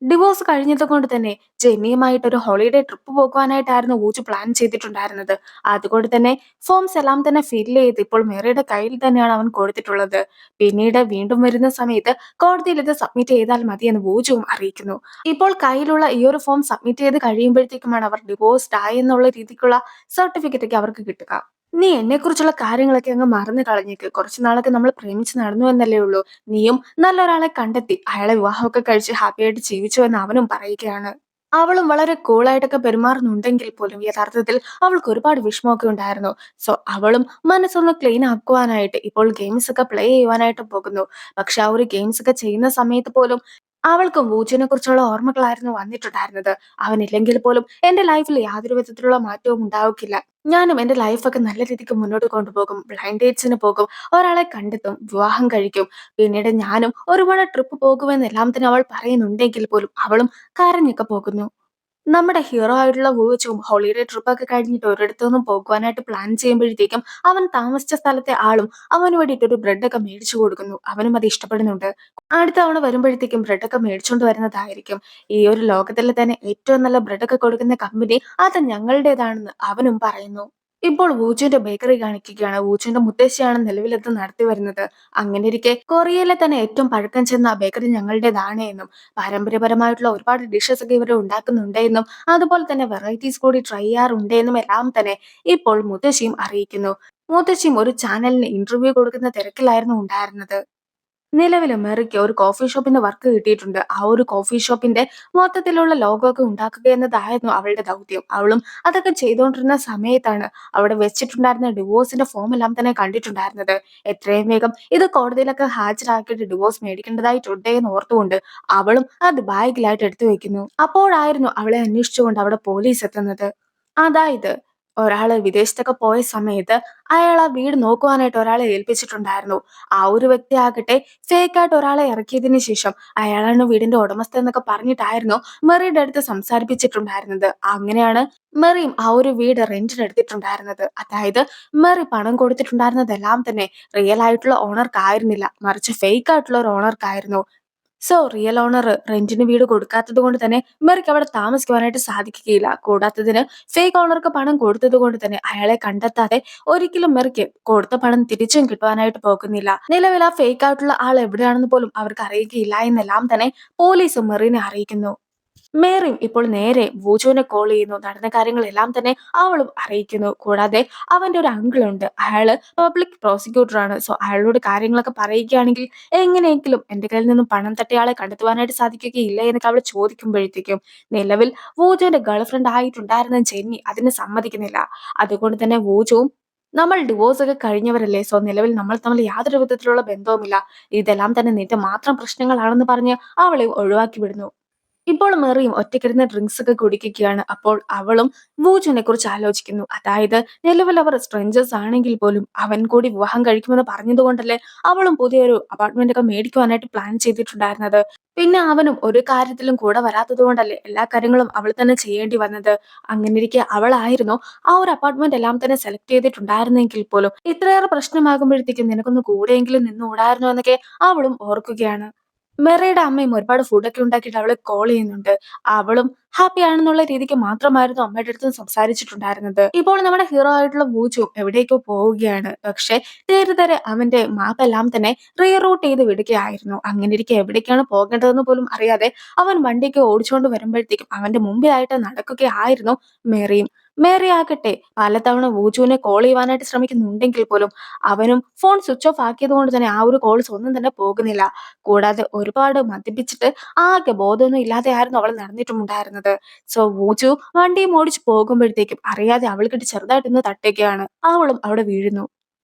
ഡിവോഴ്സ് കഴിഞ്ഞത് കൊണ്ട് തന്നെ ജെന്നിയുമായിട്ട് ഒരു ഹോളിഡേ ട്രിപ്പ് പോകുവാനായിട്ടായിരുന്നു ഊജു പ്ലാൻ ചെയ്തിട്ടുണ്ടായിരുന്നത്. അതുകൊണ്ട് തന്നെ ഫോംസ് എല്ലാം തന്നെ ഫില്ല് ചെയ്ത് ഇപ്പോൾ മെറിയുടെ കയ്യിൽ തന്നെയാണ് അവൻ കൊടുത്തിട്ടുള്ളത്. പിന്നീട് വീണ്ടും വരുന്ന സമയത്ത് കോടതിയിൽ ഇത് സബ്മിറ്റ് ചെയ്താൽ മതിയെന്ന് ഊജുവും അറിയിക്കുന്നു. ഇപ്പോൾ കയ്യിലുള്ള ഈ ഒരു ഫോം സബ്മിറ്റ് ചെയ്ത് കഴിയുമ്പോഴത്തേക്കുമാണ് അവർ ഡിവോഴ്സ്ഡ് ആയി എന്നുള്ള രീതിക്കുള്ള സർട്ടിഫിക്കറ്റ് ഒക്കെ അവർക്ക് കിട്ടുക. നീ എന്നെക്കുറിച്ചുള്ള കാര്യങ്ങളൊക്കെ അങ്ങ് മറന്നു കളഞ്ഞേക്ക്. കുറച്ചു നാളൊക്കെ നമ്മൾ പ്രേമിച്ച് നടന്നു എന്നല്ലേ ഉള്ളൂ. നീയും നല്ലൊരാളെ കണ്ടെത്തി അയാളെ വിവാഹമൊക്കെ കഴിച്ച് ഹാപ്പിയായിട്ട് ജീവിച്ചു എന്ന് അവനും പറയുകയാണ്. അവളും വളരെ കൂളായിട്ടൊക്കെ പെരുമാറുന്നുണ്ടെങ്കിൽ പോലും യഥാർത്ഥത്തിൽ അവൾക്ക് ഒരുപാട് വിഷമമൊക്കെ ഉണ്ടായിരുന്നു. സോ അവളും മനസ്സൊന്ന് ക്ലീൻ ആക്കുവാനായിട്ട് ഇപ്പോൾ ഗെയിംസ് ഒക്കെ പ്ലേ ചെയ്യുവാനായിട്ട് പോകുന്നു. പക്ഷെ ആ ഒരു ഗെയിംസ് ഒക്കെ ചെയ്യുന്ന സമയത്ത് പോലും അവൾക്ക് വൂജിനെ കുറിച്ചുള്ള ഓർമ്മകളായിരുന്നു വന്നിട്ടുണ്ടായിരുന്നത്. അവനില്ലെങ്കിൽ പോലും എന്റെ ലൈഫിൽ യാതൊരു വിധത്തിലുള്ള മാറ്റവും ഉണ്ടാവുകയില്ല. ഞാനും എന്റെ ലൈഫൊക്കെ നല്ല രീതിക്ക് മുന്നോട്ട് കൊണ്ടുപോകും. ബ്ലൈൻഡ് ഡേറ്റ്സിന് പോകും. ഒരാളെ കണ്ടെത്തും. വിവാഹം കഴിക്കും. പിന്നീട് ഞാനും ഒരുപാട് ട്രിപ്പ് പോകുമെന്നെല്ലാം തന്നെ അവൾ പറയുന്നുണ്ടെങ്കിൽ പോലും അവളും കരഞ്ഞൊക്കെ പോകുന്നു. നമ്മുടെ ഹീറോ ആയിട്ടുള്ള വൂച്ചും ഹോളിഡേ ട്രിപ്പൊക്കെ കഴിഞ്ഞിട്ട് ഒരിടത്തൊന്നും പോകുവാനായിട്ട് പ്ലാൻ ചെയ്യുമ്പോഴത്തേക്കും അവൻ താമസിച്ച സ്ഥലത്തെ ആളും അവന് വേണ്ടിയിട്ട് ഒരു ബ്രെഡൊക്കെ മേടിച്ചു കൊടുക്കുന്നു. അവനും അത് ഇഷ്ടപ്പെടുന്നുണ്ട്. അടുത്ത തവണ വരുമ്പോഴത്തേക്കും ബ്രെഡൊക്കെ മേടിച്ചോണ്ട് വരുന്നതായിരിക്കും. ഈ ഒരു ലോകത്തിലെ തന്നെ ഏറ്റവും നല്ല ബ്രെഡൊക്കെ കൊടുക്കുന്ന കമ്പനി അത് ഞങ്ങളുടേതാണെന്ന് അവനും പറയുന്നു. ഇപ്പോൾ വൂച്ചുവിന്റെ ബേക്കറി കാണിക്കുകയാണ്. വൂച്ചുവിന്റെ മുത്തശ്ശിയാണ് നിലവിലത് നടത്തി വരുന്നത്. അങ്ങനെയിരിക്കെ കൊറിയയിലെ തന്നെ ഏറ്റവും പഴക്കം ചെന്ന ബേക്കറി ഞങ്ങളുടേതാണ് എന്നും പാരമ്പര്യപരമായിട്ടുള്ള ഒരുപാട് ഡിഷസ് ഒക്കെ ഇവർ ഉണ്ടാക്കുന്നുണ്ട് എന്നും അതുപോലെ തന്നെ വെറൈറ്റീസ് കൂടി ട്രൈ ചെയ്യാറുണ്ട് എന്നും എല്ലാം തന്നെ ഇപ്പോൾ മുത്തശ്ശിയും അറിയിക്കുന്നു. മുത്തശ്ശിയും ഒരു ചാനലിന് ഇന്റർവ്യൂ കൊടുക്കുന്ന തിരക്കിലായിരുന്നു ഉണ്ടായിരുന്നത്. നിലവില് മെറിക്ക് ഒരു കോഫി ഷോപ്പിന്റെ വർക്ക് കിട്ടിയിട്ടുണ്ട്. ആ ഒരു കോഫി ഷോപ്പിന്റെ മൊത്തത്തിലുള്ള ലോഗോ ഒക്കെ ഉണ്ടാക്കുക എന്നതായിരുന്നു അവളുടെ ദൗത്യം. അവളും അതൊക്കെ ചെയ്തുകൊണ്ടിരുന്ന സമയത്താണ് അവിടെ വെച്ചിട്ടുണ്ടായിരുന്ന ഡിവോഴ്സിന്റെ ഫോം എല്ലാം തന്നെ കണ്ടിട്ടുണ്ടായിരുന്നത്. എത്രയും വേഗം ഇത് കോടതിയിലൊക്കെ ഹാജരാക്കിയിട്ട് ഡിവോഴ്സ് മേടിക്കേണ്ടതായിട്ടുണ്ട് എന്ന് ഓർത്തുകൊണ്ട് അവളും അത് ബാഗിലായിട്ട് എടുത്തു വെക്കുന്നു. അപ്പോഴായിരുന്നു അവളെ അന്വേഷിച്ചുകൊണ്ട് അവിടെ പോലീസ് എത്തുന്നത്. അതായത് ഒരാള് വിദേശത്തൊക്കെ പോയ സമയത്ത് അയാൾ ആ വീട് നോക്കുവാനായിട്ട് ഒരാളെ ഏൽപ്പിച്ചിട്ടുണ്ടായിരുന്നു. ആ ഒരു വ്യക്തിയാകട്ടെ ഫേക്കായിട്ട് ഒരാളെ ഇറക്കിയതിന് ശേഷം അയാളാണ് വീടിന്റെ ഉടമസ്ഥ എന്നൊക്കെ പറഞ്ഞിട്ടായിരുന്നു മെറിയുടെ അടുത്ത് സംസാരിപ്പിച്ചിട്ടുണ്ടായിരുന്നത്. അങ്ങനെയാണ് മെറിയും ആ ഒരു വീട് റെന്റിന് എടുത്തിട്ടുണ്ടായിരുന്നത്. അതായത് മെറി പണം കൊടുത്തിട്ടുണ്ടായിരുന്നതെല്ലാം തന്നെ റിയൽ ആയിട്ടുള്ള ഓണർക്കായിരുന്നില്ല, മറിച്ച് ഫേക്ക് ആയിട്ടുള്ള ഒരു ഓണർക്കായിരുന്നു. സോ റിയൽ ഓണർ റെന്റിന് വീട് കൊടുക്കാത്തത് കൊണ്ട് തന്നെ മെറിക്ക് അവിടെ താമസിക്കുവാനായിട്ട് സാധിക്കുകയില്ല. കൂടാത്തതിന് ഫേക്ക് ഓണർക്ക് പണം കൊടുത്തത് കൊണ്ട് തന്നെ അയാളെ കണ്ടെത്താതെ ഒരിക്കലും മെറിക്ക് കൊടുത്ത പണം തിരിച്ചും കിട്ടുവാനായിട്ട് പോകുന്നില്ല. നിലവിൽ ആ ഫേക്ക് ആയിട്ടുള്ള ആൾ എവിടെയാണെന്ന് പോലും അവർക്ക് അറിയുകയില്ല എന്നെല്ലാം തന്നെ പോലീസും മെറിനെ അറിയിക്കുന്നു. മേറിയും ഇപ്പോൾ നേരെ വൂജുവിനെ കോൾ ചെയ്യുന്നു. നടന്ന കാര്യങ്ങളെല്ലാം തന്നെ അവളും അറിയിക്കുന്നു. കൂടാതെ അവന്റെ ഒരു അങ്കിൾ ഉണ്ട്. അയാള് പബ്ലിക് പ്രോസിക്യൂട്ടർ ആണ്. സോ അയാളോട് കാര്യങ്ങളൊക്കെ പറയുകയാണെങ്കിൽ എങ്ങനെയെങ്കിലും എന്റെ കയ്യിൽ നിന്നും പണം തട്ടിയ ആളെ കണ്ടെത്തുവാനായിട്ട് സാധിക്കുകയില്ല എന്നൊക്കെ അവൾ ചോദിക്കുമ്പോഴത്തേക്കും നിലവിൽ വൂജുവിന്റെ ഗേൾഫ്രണ്ട് ആയിട്ടുണ്ടായിരുന്ന ജെന്നി അതിന് സമ്മതിക്കുന്നില്ല. അതുകൊണ്ട് തന്നെ വൂജുവും നമ്മൾ ഡിവോഴ്സ് ഒക്കെ കഴിഞ്ഞവരല്ലേ, സോ നിലവിൽ നമ്മൾ തമ്മിൽ യാതൊരു വിധത്തിലുള്ള ബന്ധവുമില്ല, ഇതെല്ലാം തന്നെ നിന്റെ മാത്രം പ്രശ്നങ്ങളാണെന്ന് പറഞ്ഞ് അവളെ ഒഴിവാക്കി വിടുന്നു. ഇപ്പോൾ മെറിയും ഒറ്റയ്ക്കിരുന്ന് ഡ്രിങ്ക്സ് ഒക്കെ കുടിക്കുകയാണ്. അപ്പോൾ അവളും വൂജുവിനെ കുറിച്ച് ആലോചിക്കുന്നു. അതായത് നിലവിൽ അവർ സ്ട്രേഞ്ചേഴ്സ് ആണെങ്കിൽ പോലും അവൻ കൂടി വിവാഹം കഴിക്കുമെന്ന് പറഞ്ഞതുകൊണ്ടല്ലേ അവളും പുതിയൊരു അപ്പാർട്ട്മെന്റ് ഒക്കെ മേടിക്കുവാനായിട്ട് പ്ലാൻ ചെയ്തിട്ടുണ്ടായിരുന്നത്. പിന്നെ അവനും ഒരു കാര്യത്തിലും കൂടെ വരാത്തത് കൊണ്ടല്ലേ എല്ലാ കാര്യങ്ങളും അവൾ തന്നെ ചെയ്യേണ്ടി വന്നത്. അങ്ങനെയിരിക്കെ അവളായിരുന്നു ആ ഒരു അപ്പാർട്ട്മെന്റ് എല്ലാം തന്നെ സെലക്ട് ചെയ്തിട്ടുണ്ടായിരുന്നെങ്കിൽ പോലും ഇത്രയേറെ പ്രശ്നമാകുമ്പോഴത്തേക്കും നിനക്കൊന്ന് കൂടെയെങ്കിലും നിന്നുകൂടായിരുന്നോ എന്നൊക്കെ അവളും ഓർക്കുകയാണ്. മെറയുടെ അമ്മയും ഒരുപാട് ഫുഡൊക്കെ ഉണ്ടാക്കിയിട്ട് അവളെ കോൾ ചെയ്യുന്നുണ്ട്. അവളും ഹാപ്പി ആണെന്നുള്ള രീതിക്ക് മാത്രമായിരുന്നു അമ്മയുടെ അടുത്ത് സംസാരിച്ചിട്ടുണ്ടായിരുന്നത്. ഇപ്പോൾ നമ്മുടെ ഹീറോ ആയിട്ടുള്ള വൂജു എവിടേക്കോ പോവുകയാണ്. പക്ഷെ നേരെ അവന്റെ മാപ്പ് എല്ലാം തന്നെ റീറൂട്ട് ചെയ്ത് വിടുകയായിരുന്നു. അങ്ങനെ ഇരിക്കെ എവിടേക്കാണ് പോകേണ്ടതെന്ന് പോലും അറിയാതെ അവൻ വണ്ടിയൊക്കെ ഓടിച്ചുകൊണ്ട് വരുമ്പോഴത്തേക്കും അവന്റെ മുമ്പിലായിട്ട് നടക്കുകയായിരുന്നു മേറിയും. മേറി ആകട്ടെ പലതവണ വൂജുവിനെ കോൾ ചെയ്യുവാനായിട്ട് ശ്രമിക്കുന്നുണ്ടെങ്കിൽ പോലും അവനും ഫോൺ സ്വിച്ച് ഓഫ് ആക്കിയത് കൊണ്ട് തന്നെ ആ ഒരു കോൾസ് ഒന്നും തന്നെ പോകുന്നില്ല. കൂടാതെ ഒരുപാട് മദ്യപിച്ചിട്ട് ആകെ ബോധമൊന്നും ഇല്ലാതെയായിരുന്നു അവൾ നടന്നിട്ടുമുണ്ടായിരുന്നത്. സോ വൂജു വണ്ടിയും ഓടിച്ചു പോകുമ്പോഴത്തേക്കും അറിയാതെ അവൾക്കിട്ട് ചെറുതായിട്ടൊന്ന് തട്ടുകയാണ്. അവളും അവിടെ വീഴുന്നു.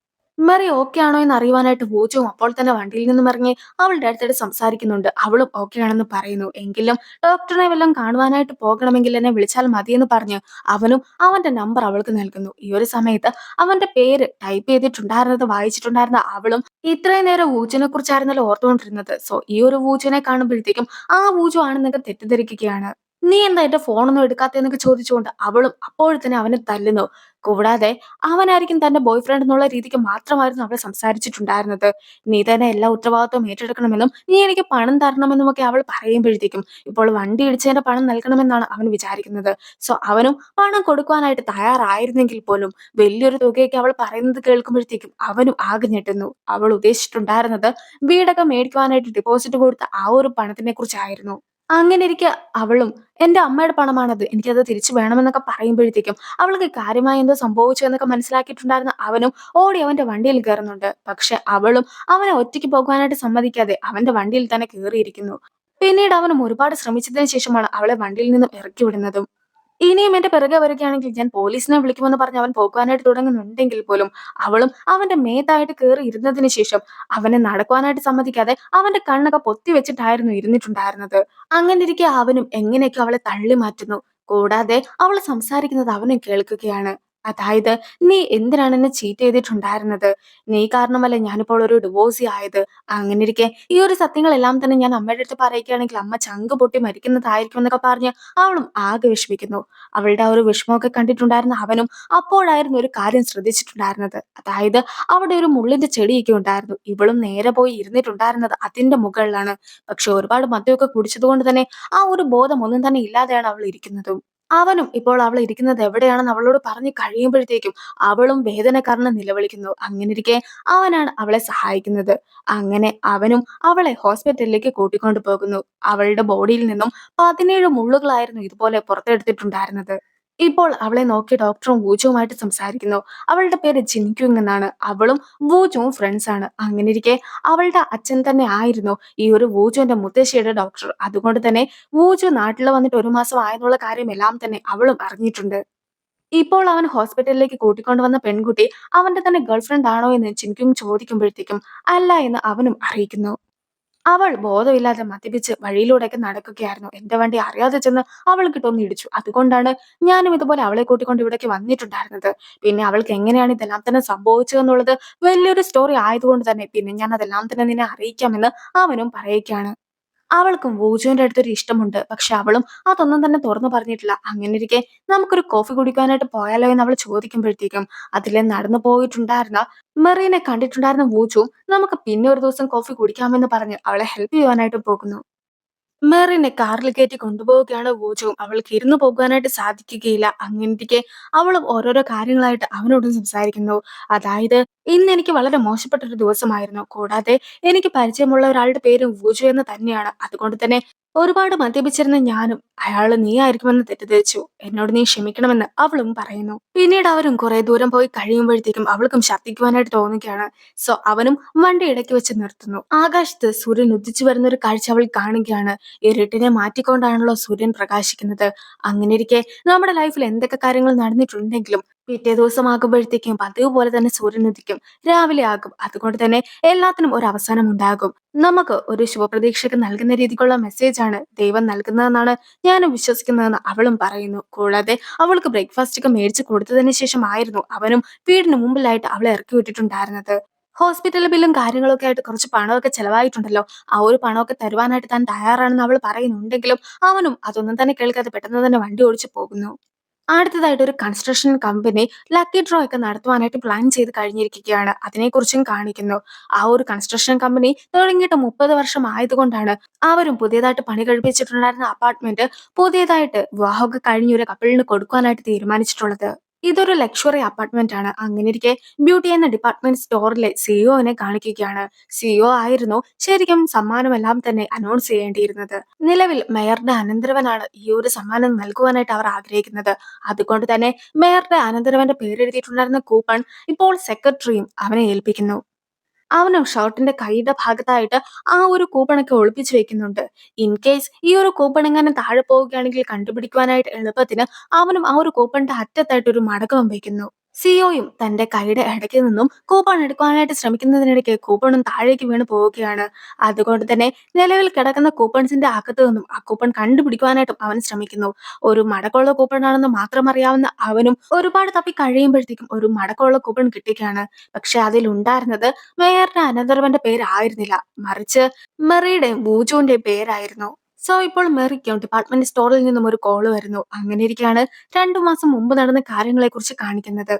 മെറി ഓക്കെ ആണോ എന്ന് അറിയുവാനായിട്ട് വൂജുവും അപ്പോൾ തന്നെ വണ്ടിയിൽ നിന്നും ഇറങ്ങി അവളുടെ അടുത്തിട്ട് സംസാരിക്കുന്നുണ്ട്. അവളും ഓക്കെ ആണെന്ന് പറയുന്നു. എങ്കിലും ഡോക്ടറിനെ വല്ലതും കാണുവാനായിട്ട് പോകണമെങ്കിൽ എന്നെ വിളിച്ചാൽ മതിയെന്ന് പറഞ്ഞ് അവനും അവന്റെ നമ്പർ അവൾക്ക് നൽകുന്നു. ഈ ഒരു സമയത്ത് അവന്റെ പേര് ടൈപ്പ് ചെയ്തിട്ടുണ്ടായിരുന്നത് വായിച്ചിട്ടുണ്ടായിരുന്ന അവളും ഇത്രയും നേരം വൂജുവിനെ കുറിച്ചായിരുന്നല്ലോ ഓർത്തുകൊണ്ടിരുന്നത്. സോ ഈ ഒരു വൂജുവിനെ കാണുമ്പോഴത്തേക്കും ആ വൂജു ആണെന്നൊക്കെ തെറ്റിദ്ധരിക്കുകയാണ്. നീ എന്താ എന്റെ ഫോണൊന്നും എടുക്കാത്തതെന്നൊക്കെ ചോദിച്ചുകൊണ്ട് അവളും അപ്പോഴത്തന്നെ അവനെ തല്ലുന്നു. കൂടാതെ അവനായിരിക്കും തന്റെ ബോയ് ഫ്രണ്ട് എന്നുള്ള രീതിക്ക് മാത്രമായിരുന്നു അവൾ സംസാരിച്ചിട്ടുണ്ടായിരുന്നത്. നീ തന്നെ എല്ലാ ഉത്തരവാദിത്വം ഏറ്റെടുക്കണമെന്നും നീ എനിക്ക് പണം തരണമെന്നും ഒക്കെ അവൾ പറയുമ്പോഴത്തേക്കും ഇപ്പോൾ വണ്ടി ഇടിച്ചതിന്റെ പണം നൽകണമെന്നാണ് അവൻ വിചാരിക്കുന്നത്. സോ അവനും പണം കൊടുക്കുവാനായിട്ട് തയ്യാറായിരുന്നെങ്കിൽ പോലും വലിയൊരു തുകയൊക്കെ അവൾ പറയുന്നത് കേൾക്കുമ്പോഴത്തേക്കും അവനും ആകെ ഞെട്ടുന്നു. അവൾ ഉദ്ദേശിച്ചിട്ടുണ്ടായിരുന്നത് വീടൊക്കെ മേടിക്കുവാനായിട്ട് ഡെപ്പോസിറ്റ് കൊടുത്ത ആ ഒരു പണത്തിനെ കുറിച്ചായിരുന്നു. അങ്ങനെ ഇരിക്കെ അവളും എന്റെ അമ്മയുടെ പണമാണത്, എനിക്കത് തിരിച്ചു വേണമെന്നൊക്കെ പറയുമ്പോഴത്തേക്കും അവൾക്ക് കാര്യമായി എന്തോ സംഭവിച്ചു എന്നൊക്കെ മനസ്സിലാക്കിയിട്ടുണ്ടായിരുന്ന അവനും ഓടി അവന്റെ വണ്ടിയിൽ കയറുന്നുണ്ട്. പക്ഷെ അവളും അവനെ ഒറ്റയ്ക്ക് പോകുവാനായിട്ട് സമ്മതിക്കാതെ അവന്റെ വണ്ടിയിൽ തന്നെ കയറിയിരിക്കുന്നു. പിന്നീട് അവനും ഒരുപാട് ശ്രമിച്ചതിന് ശേഷമാണ് അവളെ വണ്ടിയിൽ നിന്നും ഇറക്കി വിടുന്നതും. ഇനിയും എന്റെ പിറകെ വരികയാണെങ്കിൽ ഞാൻ പോലീസിനെ വിളിക്കുമെന്ന് പറഞ്ഞ് അവൻ പോകാനായിട്ട് തുടങ്ങുന്നുണ്ടെങ്കിൽ പോലും അവളും അവന്റെ മേത്തായിട്ട് കയറി ഇരുന്നതിന് ശേഷം അവനെ നടക്കുവാനായിട്ട് സമ്മതിക്കാതെ അവന്റെ കണ്ണൊക്കെ പൊത്തി വെച്ചിട്ടായിരുന്നു ഇരുന്നിട്ടുണ്ടായിരുന്നത്. അങ്ങനെ ഇരിക്കെ അവനും എങ്ങനെയൊക്കെ അവളെ തള്ളി മാറ്റുന്നു. കൂടാതെ അവൾ സംസാരിക്കുന്നത് അവനും കേൾക്കുകയാണ്. അതായത്, നീ എന്തിനാണ് എന്നെ ചീറ്റ് ചെയ്തിട്ടുണ്ടായിരുന്നത്? നീ കാരണമല്ലേ ഞാനിപ്പോൾ ഒരു ഡിവോഴ്സി ആയത്. അങ്ങനെ ഇരിക്കെ ഈ ഒരു സത്യങ്ങളെല്ലാം തന്നെ ഞാൻ അമ്മയുടെ അടുത്ത് പറയുകയാണെങ്കിൽ അമ്മ ചങ്ക് പൊട്ടി മരിക്കുന്നതായിരിക്കും എന്നൊക്കെ പറഞ്ഞ് അവളും ആകെ വിഷമിക്കുന്നു. അവളുടെ ആ ഒരു വിഷമമൊക്കെ കണ്ടിട്ടുണ്ടായിരുന്ന അവനും അപ്പോഴായിരുന്നു ഒരു കാര്യം ശ്രദ്ധിച്ചിട്ടുണ്ടായിരുന്നത്. അതായത്, അവിടെ ഒരു മുള്ളിന്റെ ചെടിയൊക്കെ ഉണ്ടായിരുന്നു. ഇവളും നേരെ പോയി ഇരുന്നിട്ടുണ്ടായിരുന്നത് അതിന്റെ മുകളിലാണ്. പക്ഷെ ഒരുപാട് മദ്യമൊക്കെ കുടിച്ചത് കൊണ്ട് തന്നെ ആ ഒരു ബോധം ഒന്നും തന്നെ ഇല്ലാതെയാണ് അവൾ ഇരിക്കുന്നതും. അവനും ഇപ്പോൾ അവൾ ഇരിക്കുന്നത് എവിടെയാണെന്ന് അവളോട് പറഞ്ഞു കഴിയുമ്പോഴത്തേക്കും അവളും വേദന കാരണം നിലവിളിക്കുന്നു. അങ്ങനെയിരിക്കെ അവനാണ് അവളെ സഹായിക്കുന്നത്. അങ്ങനെ അവനും അവളെ ഹോസ്പിറ്റലിലേക്ക് കൂട്ടിക്കൊണ്ടു പോകുന്നു. അവളുടെ ബോഡിയിൽ നിന്നും 17 മുള്ളുകളായിരുന്നു ഇതുപോലെ പുറത്തെടുത്തിട്ടുണ്ടായിരുന്നത്. ഇപ്പോൾ അവളെ നോക്കി ഡോക്ടറും വൂജുവുമായിട്ട് സംസാരിക്കുന്നു. അവളുടെ പേര് ജിൻക്യുങ് എന്നാണ്. അവളും വൂജുവും ഫ്രണ്ട്സ് ആണ്. അങ്ങനെയിരിക്കെ അവളുടെ അച്ഛൻ തന്നെ ആയിരുന്നു ഈ ഒരു വൂജുവിന്റെ മുത്തശ്ശിയുടെ ഡോക്ടർ. അതുകൊണ്ട് തന്നെ വൂജു നാട്ടിൽ വന്നിട്ട് 1 മാസം ആയെന്നുള്ള കാര്യമെല്ലാം തന്നെ അവളും അറിഞ്ഞിട്ടുണ്ട്. ഇപ്പോൾ അവൻ ഹോസ്പിറ്റലിലേക്ക് കൂട്ടിക്കൊണ്ടുവന്ന പെൺകുട്ടി അവന്റെ തന്നെ ഗേൾഫ്രണ്ട് ആണോ എന്ന് ജിൻക്യുങ് ചോദിക്കുമ്പോഴത്തേക്കും അല്ല എന്ന് അവനും അറിയിക്കുന്നു. അവൾ ബോധമില്ലാതെ മദ്യപിച്ച് വഴിയിലൂടെയൊക്കെ നടക്കുകയായിരുന്നു. എന്റെ വണ്ടി അറിയാതെ ചെന്ന് അവൾക്കിട്ടൊന്ന് ഇടിച്ചു. അതുകൊണ്ടാണ് ഞാനും ഇതുപോലെ അവളെ കൂട്ടിക്കൊണ്ട് ഇവിടേക്ക് വന്നിട്ടുണ്ടായിരുന്നത്. പിന്നെ അവൾക്ക് എങ്ങനെയാണ് ഇതെല്ലാം തന്നെ സംഭവിച്ചതെന്നുള്ളത് വലിയൊരു സ്റ്റോറി ആയതുകൊണ്ട് തന്നെ പിന്നെ ഞാൻ അതെല്ലാം തന്നെ നിന്നെ അറിയിക്കാമെന്ന് അവനും പറയുകയാണ്. അവൾക്കും വൂജുവിന്റെ അടുത്തൊരു ഇഷ്ടമുണ്ട്. പക്ഷെ അവളും അതൊന്നും തന്നെ തുറന്നു പറഞ്ഞിട്ടില്ല. അങ്ങനെയിരിക്കെ നമുക്കൊരു കോഫി കുടിക്കാനായിട്ട് പോയാലോ എന്ന് അവൾ ചോദിക്കുമ്പോഴത്തേക്കും അതിലെ നടന്നു പോയിട്ടുണ്ടായിരുന്ന മെറീനെ കണ്ടിട്ടുണ്ടായിരുന്ന വൂജു നമുക്ക് പിന്നെ ഒരു ദിവസം കോഫി കുടിക്കാമെന്ന് പറഞ്ഞ് അവളെ ഹെൽപ്പ് ചെയ്യുവാനായിട്ട് പോകുന്നു. മെറിനെ കാറിൽ കയറ്റി കൊണ്ടുപോവുകയാണ് വൂജു. അവൾക്ക് ഇരുന്നു പോകാനായിട്ട് സാധിക്കുകയില്ല. അങ്ങനെയിരിക്കെ അവളും ഓരോരോ കാര്യങ്ങളായിട്ട് അവനോട് സംസാരിക്കുന്നു. അതായത്, ഇന്ന് എനിക്ക് വളരെ മോശപ്പെട്ട ഒരു ദിവസമായിരുന്നു. കൂടാതെ എനിക്ക് പരിചയമുള്ള ഒരാളുടെ പേരും വൂജു എന്ന് തന്നെയാണ്. അതുകൊണ്ട് തന്നെ ഒരുപാട് മദ്യപിച്ചിരുന്ന ഞാനും അയാള് നീ ആയിരിക്കുമെന്ന് തെറ്റിദ്ധരിച്ചു. എന്നോട് നീ ക്ഷമിക്കണമെന്ന് അവളും പറയുന്നു. പിന്നീട് അവരും കുറെ ദൂരം പോയി കഴിയുമ്പോഴത്തേക്കും അവൾക്കും ഛർദ്ദിക്കുവാനായിട്ട് തോന്നുകയാണ്. സോ അവനും വണ്ടി ഇടയ്ക്ക് വെച്ച് നിർത്തുന്നു. ആകാശത്ത് സൂര്യൻ ഉദിച്ചു വരുന്ന ഒരു കാഴ്ച അവൾ കാണുകയാണ്. ഇരുട്ടിനെ മാറ്റിക്കൊണ്ടാണല്ലോ സൂര്യൻ പ്രകാശിക്കുന്നത്. അങ്ങനെയിരിക്കെ നമ്മുടെ ലൈഫിൽ എന്തൊക്കെ കാര്യങ്ങൾ നടന്നിട്ടുണ്ടെങ്കിലും പിറ്റേ ദിവസമാകുമ്പോഴത്തേക്കും പതിവ് പോലെ തന്നെ സൂര്യൻ ഉദിക്കും. രാവിലെ ആകും. അതുകൊണ്ട് തന്നെ എല്ലാത്തിനും ഒരു അവസാനം ഉണ്ടാകും. നമുക്ക് ഒരു ശുഭപ്രതീക്ഷയ്ക്ക് നൽകുന്ന രീതിക്കുള്ള മെസ്സേജാണ് ദൈവം നൽകുന്നതെന്നാണ് ഞാനും വിശ്വസിക്കുന്നതെന്ന് അവളും പറയുന്നു. കൂടാതെ അവൾക്ക് ബ്രേക്ക്ഫാസ്റ്റ് ഒക്കെ മേടിച്ച് കൊടുത്തതിന് ശേഷമായിരുന്നു അവനും വീടിന് മുമ്പിലായിട്ട് അവളെ ഇറക്കി വിട്ടിട്ടുണ്ടായിരുന്നത്. ഹോസ്പിറ്റൽ ബില്ലും കാര്യങ്ങളൊക്കെ ആയിട്ട് കുറച്ച് പണമൊക്കെ ചെലവായിട്ടുണ്ടല്ലോ. ആ ഒരു പണമൊക്കെ തരുവാനായിട്ട് താൻ തയ്യാറാണെന്ന് അവൾ പറയുന്നുണ്ടെങ്കിലും അവനും അതൊന്നും തന്നെ കേൾക്കാതെ പെട്ടെന്ന് തന്നെ വണ്ടി ഓടിച്ചു പോകുന്നു. അടുത്തതായിട്ട് ഒരു കൺസ്ട്രക്ഷൻ കമ്പനി ലക്കി ഡ്രോ ഒക്കെ നടത്തുവാനായിട്ട് പ്ലാൻ ചെയ്ത് കഴിഞ്ഞിരിക്കുകയാണ്. അതിനെക്കുറിച്ചും കാണിക്കുന്നു. ആ ഒരു കൺസ്ട്രക്ഷൻ കമ്പനി തുടങ്ങിയിട്ട് 30 വർഷം ആയതുകൊണ്ടാണ് അവരും പുതിയതായിട്ട് പണി കഴിപ്പിച്ചിട്ടുണ്ടായിരുന്ന അപ്പാർട്ട്മെന്റ് പുതിയതായിട്ട് വിവാഹമൊക്കെ കഴിഞ്ഞ ഒരു കപ്പിളിന് കൊടുക്കുവാനായിട്ട് തീരുമാനിച്ചിട്ടുള്ളത്. ഇതൊരു ലക്ഷറി അപ്പാർട്ട്മെന്റ് ആണ്. അങ്ങനെയിരിക്കെ ബ്യൂട്ടി എന്ന ഡിപ്പാർട്ട്മെന്റ് സ്റ്റോറിലെ സിഇഒനെ കാണിക്കുകയാണ്. സിഇഒ ആയിരുന്നു ശരിക്കും സമ്മാനമെല്ലാം തന്നെ അനൗൺസ് ചെയ്യേണ്ടിയിരുന്നത്. നിലവിൽ മേയറുടെ അനന്തരവനാണ് ഈ ഒരു സമ്മാനം നൽകുവാനായിട്ട് അവർ ആഗ്രഹിക്കുന്നത്. അതുകൊണ്ട് തന്നെ മേയറുടെ അനന്തരവന്റെ പേരെഴുതിയിട്ടുണ്ടായിരുന്ന കൂപ്പൺ ഇപ്പോൾ സെക്രട്ടറിയും അവനെ ഏൽപ്പിക്കുന്നു. അവനും ഷർട്ടിന്റെ കൈയുടെ ഭാഗത്തായിട്ട് ആ ഒരു കൂപ്പണൊക്കെ ഒളിപ്പിച്ചു വെക്കുന്നുണ്ട്. ഇൻ കേസ് ഈ ഒരു കൂപ്പൺ എങ്ങാനും താഴെ പോവുകയാണെങ്കിൽ കണ്ടുപിടിക്കുവാനായിട്ട് എളുപ്പത്തിന് അവനും ആ ഒരു കൂപ്പണിന്റെ അറ്റത്തായിട്ട് ഒരു മടക്കവും വെക്കുന്നു. സിഒയും തന്റെ കൈയുടെ ഇടയ്ക്ക് നിന്നും കൂപ്പൺ എടുക്കാനായിട്ട് ശ്രമിക്കുന്നതിനിടയ്ക്ക് കൂപ്പണും താഴേക്ക് വീണ് പോവുകയാണ്. അതുകൊണ്ട് തന്നെ നിലവിൽ കിടക്കുന്ന കൂപ്പൺസിന്റെ അകത്തു നിന്നും ആ കൂപ്പൺ കണ്ടുപിടിക്കുവാനായിട്ടും അവൻ ശ്രമിക്കുന്നു. ഒരു മടക്കമുള്ള കൂപ്പണാണെന്ന് മാത്രം അറിയാവുന്ന അവനും ഒരുപാട് തപ്പി കഴിയുമ്പോഴത്തേക്കും ഒരു മടക്കമുള്ള കൂപ്പൺ കിട്ടുകയാണ്. പക്ഷെ അതിലുണ്ടായിരുന്നത് മേയറുടെ അനന്തരവന്റെ പേരായിരുന്നില്ല, മറിച്ച് മെറിയുടെയും ബൂജുവിന്റെയും പേരായിരുന്നു. സോ ഇപ്പോൾ മെറിക്കും ഡിപ്പാർട്ട്മെന്റ് സ്റ്റോറിൽ നിന്നും ഒരു കോള് വരുന്നു. അങ്ങനെ ഇരിക്കെയാണ് 2 മാസം മുമ്പ് നടന്ന കാര്യങ്ങളെ കുറിച്ച് കാണിക്കുന്നത്.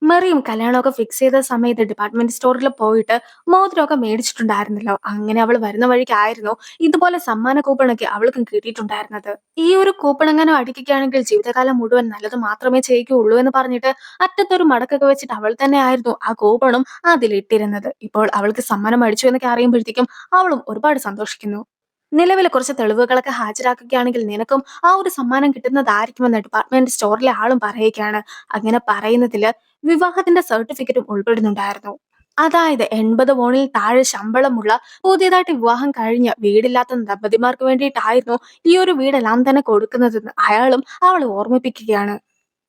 മെറിയും കല്യാണമൊക്കെ ഫിക്സ് ചെയ്ത സമയത്ത് ഡിപ്പാർട്ട്മെന്റ് സ്റ്റോറിൽ പോയിട്ട് മോതിരമൊക്കെ മേടിച്ചിട്ടുണ്ടായിരുന്നല്ലോ. അങ്ങനെ അവൾ വരുന്ന വഴിക്കായിരുന്നു ഇതുപോലെ സമ്മാന കൂപ്പണൊക്കെ അവൾക്കും കിട്ടിയിട്ടുണ്ടായിരുന്നത്. ഈ ഒരു കൂപ്പൺ എങ്ങനെ അടിക്കുകയാണെങ്കിൽ ജീവിതകാലം മുഴുവൻ നല്ലത് മാത്രമേ ചെയ്യുകയുള്ളൂ എന്ന് പറഞ്ഞിട്ട് അറ്റത്തൊരു മടക്കൊക്കെ വെച്ചിട്ട് അവൾ തന്നെ ആയിരുന്നു ആ കൂപ്പണും അതിലിട്ടിരുന്നത്. ഇപ്പോൾ അവൾക്ക് സമ്മാനം അടിച്ചു എന്നൊക്കെ അറിയുമ്പോഴത്തേക്കും അവളും ഒരുപാട് സന്തോഷിക്കുന്നു. നിലവിൽ കുറച്ച് തെളിവുകളൊക്കെ ഹാജരാക്കുകയാണെങ്കിൽ നിനക്കും ആ ഒരു സമ്മാനം കിട്ടുന്നതായിരിക്കുമെന്ന് ഡിപ്പാർട്ട്മെന്റ് സ്റ്റോറിലെ ആളും പറയുകയാണ്. അങ്ങനെ പറയുന്നതില് വിവാഹത്തിന്റെ സർട്ടിഫിക്കറ്റും ഉൾപ്പെടുന്നുണ്ടായിരുന്നു. അതായത് 80 പൗണ്ടിൽ താഴെ ശമ്പളമുള്ള പുതിയതായിട്ട് വിവാഹം കഴിഞ്ഞ വീടില്ലാത്ത ദമ്പതിമാർക്ക് വേണ്ടിയിട്ടായിരുന്നു ഈ ഒരു വീടെല്ലാം തന്നെ കൊടുക്കുന്നതെന്ന് അയാളും അവളെ ഓർമ്മിപ്പിക്കുകയാണ്.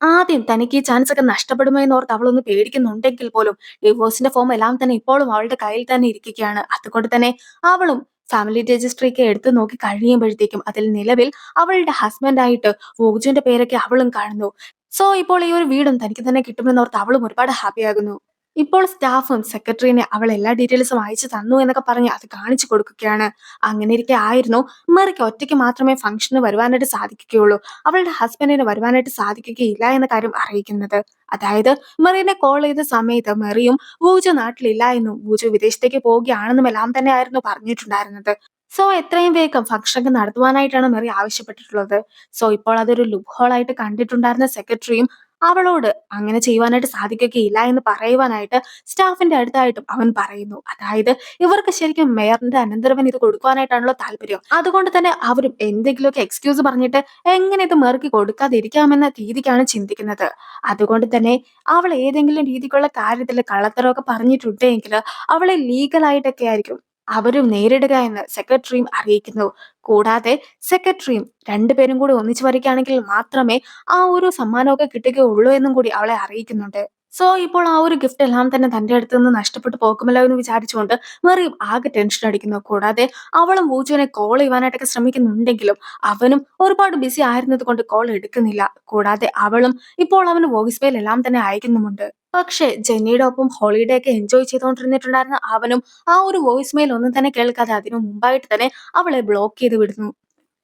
ആദ്യം തനിക്ക് ഈ ചാൻസ് ഒക്കെ നഷ്ടപ്പെടുമോ എന്നോർത്ത് അവളൊന്ന് പേടിക്കുന്നുണ്ടെങ്കിൽ പോലും ഡിവോഴ്സിന്റെ ഫോം എല്ലാം തന്നെ ഇപ്പോഴും അവളുടെ കയ്യിൽ തന്നെ ഇരിക്കുകയാണ്. അതുകൊണ്ട് തന്നെ അവളും ഫാമിലി രജിസ്ട്രി ഒക്കെ എടുത്തു നോക്കി കഴിയുമ്പോഴത്തേക്കും അതിൽ നിലവിൽ അവളുടെ ഹസ്ബൻഡ് ആയിട്ട് വോജുവിന്റെ പേരൊക്കെ അവളും കാണുന്നു. സോ ഇപ്പോൾ ഈ ഒരു വീടും തനിക്ക് തന്നെ കിട്ടുമെന്നോർത്ത് അവളും ഒരുപാട് ഹാപ്പി ആകുന്നു. ഇപ്പോൾ സ്റ്റാഫും സെക്രട്ടറിനെ അവൾ എല്ലാ ഡീറ്റെയിൽസും അയച്ചു തന്നു എന്നൊക്കെ പറഞ്ഞ് അത് കാണിച്ചു കൊടുക്കുകയാണ്. അങ്ങനെ ഇരിക്കെ ആയിരുന്നു മെറിക്ക് ഒറ്റയ്ക്ക് മാത്രമേ ഫംഗ്ഷന് വരുവാനായിട്ട് സാധിക്കുകയുള്ളൂ, അവളുടെ ഹസ്ബൻഡിന് വരുവാനായിട്ട് സാധിക്കുകയില്ല എന്ന കാര്യം അറിയിക്കുന്നത്. അതായത് മെറീനെ കോൾ ചെയ്ത സമയത്ത് മെറിയും വൂജു നാട്ടിലില്ല എന്നും വൂജു വിദേശത്തേക്ക് പോവുകയാണെന്നും എല്ലാം തന്നെ ആയിരുന്നു പറഞ്ഞിട്ടുണ്ടായിരുന്നത്. സോ എത്രയും വേഗം ഫംഗ്ഷൻ ഒക്കെ നടത്തുവാനായിട്ടാണ് മെറി ആവശ്യപ്പെട്ടിട്ടുള്ളത്. സോ ഇപ്പോൾ അതൊരു ലുക്ക് ഹോൾ ആയിട്ട് കണ്ടിട്ടുണ്ടായിരുന്ന സെക്രട്ടറിയും അവളോട് അങ്ങനെ ചെയ്യുവാനായിട്ട് സാധിക്കുകയില്ല എന്ന് പറയുവാനായിട്ട് സ്റ്റാഫിന്റെ അടുത്തായിട്ടും അവൻ പറയുന്നു. അതായത് ഇവർക്ക് ശരിക്കും മേയറിന്റെ അനന്തരവൻ ഇത് കൊടുക്കുവാനായിട്ടാണല്ലോ താല്പര്യം. അതുകൊണ്ട് തന്നെ അവരും എന്തെങ്കിലുമൊക്കെ എക്സ്ക്യൂസ് പറഞ്ഞിട്ട് എങ്ങനെ ഇത് മെറിക്ക് കൊടുക്കാതിരിക്കാമെന്ന രീതിക്കാണ് ചിന്തിക്കുന്നത്. അതുകൊണ്ട് തന്നെ അവൾ ഏതെങ്കിലും രീതിക്കുള്ള കാര്യത്തിൽ കള്ളത്തരമൊക്കെ പറഞ്ഞിട്ടുണ്ടെങ്കിൽ അവളെ ലീഗലായിട്ടൊക്കെ ആയിരിക്കും അവരും നേരിടുക എന്ന് സെക്രട്ടറിയും അറിയിക്കുന്നു. കൂടാതെ സെക്രട്ടറിയും രണ്ടുപേരും കൂടി ഒന്നിച്ചു വരികയാണെങ്കിൽ മാത്രമേ ആ ഒരു സമ്മാനമൊക്കെ കിട്ടുകയുള്ളൂ എന്നും കൂടി അവളെ അറിയിക്കുന്നുണ്ട്. സോ ഇപ്പോൾ ആ ഒരു ഗിഫ്റ്റ് എല്ലാം തന്നെ തന്റെ അടുത്ത് നിന്ന് നഷ്ടപ്പെട്ടു പോകുമല്ലോ എന്ന് വിചാരിച്ചുകൊണ്ട് മെറിയും ആകെ ടെൻഷൻ അടിക്കുന്നു. കൂടാതെ അവളും വൂജുവിനെ കോൾ ചെയ്യുവാനായിട്ടൊക്കെ ശ്രമിക്കുന്നുണ്ടെങ്കിലും അവനും ഒരുപാട് ബിസി ആയിരുന്നത് കൊണ്ട് കോൾ എടുക്കുന്നില്ല. കൂടാതെ അവളും ഇപ്പോൾ അവന് വോയിസ് മെയിൽ എല്ലാം തന്നെ അയക്കുന്നുമുണ്ട്. പക്ഷേ ജെന്നിയുടെ ഒപ്പം ഹോളിഡേ ഒക്കെ എൻജോയ് ചെയ്തുകൊണ്ടിരുന്നിട്ടുണ്ടായിരുന്ന അവനും ആ ഒരു വോയിസ് മെയിൽ ഒന്നും തന്നെ കേൾക്കാതെ അതിനു മുമ്പായിട്ട് തന്നെ അവളെ ബ്ലോക്ക് ചെയ്ത് വിടുന്നു.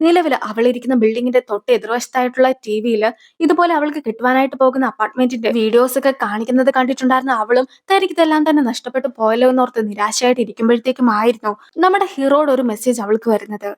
നിലവിൽ അവളിരിക്കുന്ന ബിൽഡിങ്ങിന്റെ തൊട്ട് എതിർവശത്തായിട്ടുള്ള ടിവിയിൽ ഇതുപോലെ അവൾക്ക് കിട്ടുവാനായിട്ട് പോകുന്ന അപ്പാർട്ട്മെന്റിന്റെ വീഡിയോസ് ഒക്കെ കാണിക്കുന്നത് കണ്ടിട്ടുണ്ടായിരുന്ന അവളും തനിക്ക് ഇതെല്ലാം തന്നെ നഷ്ടപ്പെട്ടു പോയല്ലോ എന്നോർത്ത് നിരാശയായിട്ട് ഇരിക്കുമ്പോഴത്തേക്കും ആയിരുന്നു നമ്മുടെ ഹീറോയുടെ ഒരു മെസ്സേജ് അവൾക്ക് വരുന്നത്.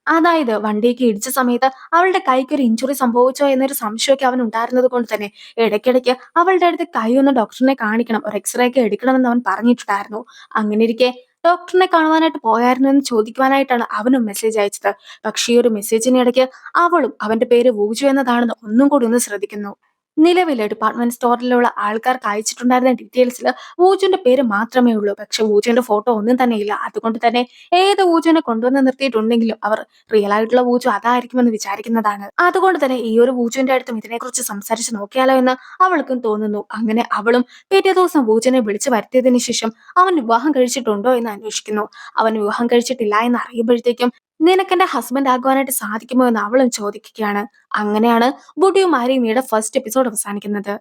അതായത് വണ്ടിയൊക്കെ ഇടിച്ച സമയത്ത് അവളുടെ കൈക്ക് ഒരു ഇഞ്ചുറി സംഭവിച്ചോ എന്നൊരു സംശയമൊക്കെ അവൻ ഉണ്ടായിരുന്നത് കൊണ്ട് തന്നെ ഇടയ്ക്കിടയ്ക്ക് അവളുടെ അടുത്ത് കൈ ഒന്ന് ഡോക്ടറിനെ കാണിക്കണം, ഒരു എക്സ്റേ ഒക്കെ എടുക്കണമെന്ന് അവൻ പറഞ്ഞിട്ടുണ്ടായിരുന്നു. അങ്ങനെ ഇരിക്കെ ഡോക്ടറിനെ കാണുവാനായിട്ട് പോയായിരുന്നു എന്ന് ചോദിക്കുവാനായിട്ടാണ് അവനും മെസ്സേജ് അയച്ചത്. പക്ഷേ ഈ ഒരു മെസ്സേജിനിടയ്ക്ക് അവളും അവന്റെ പേര് വൂജു എന്നതാണെന്ന് ഒന്നും കൂടി ഒന്ന് ശ്രദ്ധിക്കുന്നു. നിലവിലെ ഡിപ്പാർട്ട്മെന്റ് സ്റ്റോറിലുള്ള ആൾക്കാർക്ക് അയച്ചിട്ടുണ്ടായിരുന്ന ഡീറ്റെയിൽസിൽ വൂജുവിന്റെ പേര് മാത്രമേ ഉള്ളൂ. പക്ഷെ വൂജുവിന്റെ ഫോട്ടോ ഒന്നും തന്നെ ഇല്ല. അതുകൊണ്ട് തന്നെ ഏത് വൂജുവിനെ കൊണ്ടുവന്ന് നിർത്തിയിട്ടുണ്ടെങ്കിലും അവർ റിയൽ ആയിട്ടുള്ള വൂജു അതായിരിക്കുമെന്ന് വിചാരിക്കുന്നതാണ്. അതുകൊണ്ട് തന്നെ ഈ ഒരു വൂജുവിന്റെ അടുത്തും ഇതിനെക്കുറിച്ച് സംസാരിച്ച് നോക്കിയാലോ എന്ന് അവൾക്കും തോന്നുന്നു. അങ്ങനെ അവളും പിറ്റേ ദിവസം വൂജുവിനെ വിളിച്ചു വരുത്തിയതിനു ശേഷം അവൻ വിവാഹം കഴിച്ചിട്ടുണ്ടോ എന്ന് അന്വേഷിക്കുന്നു. അവൻ വിവാഹം കഴിച്ചിട്ടില്ല എന്ന് അറിയുമ്പോഴത്തേക്കും നിനക്കെന്റെ ഹസ്ബൻഡ് ആകുവാനായിട്ട് സാധിക്കുമോ എന്ന് അവളും ചോദിക്കുകയാണ്. അങ്ങനെയാണ് ബുഡിയും മാരിയുമിയുടെ ഫസ്റ്റ് എപ്പിസോഡ് അവസാനിക്കുന്നത്.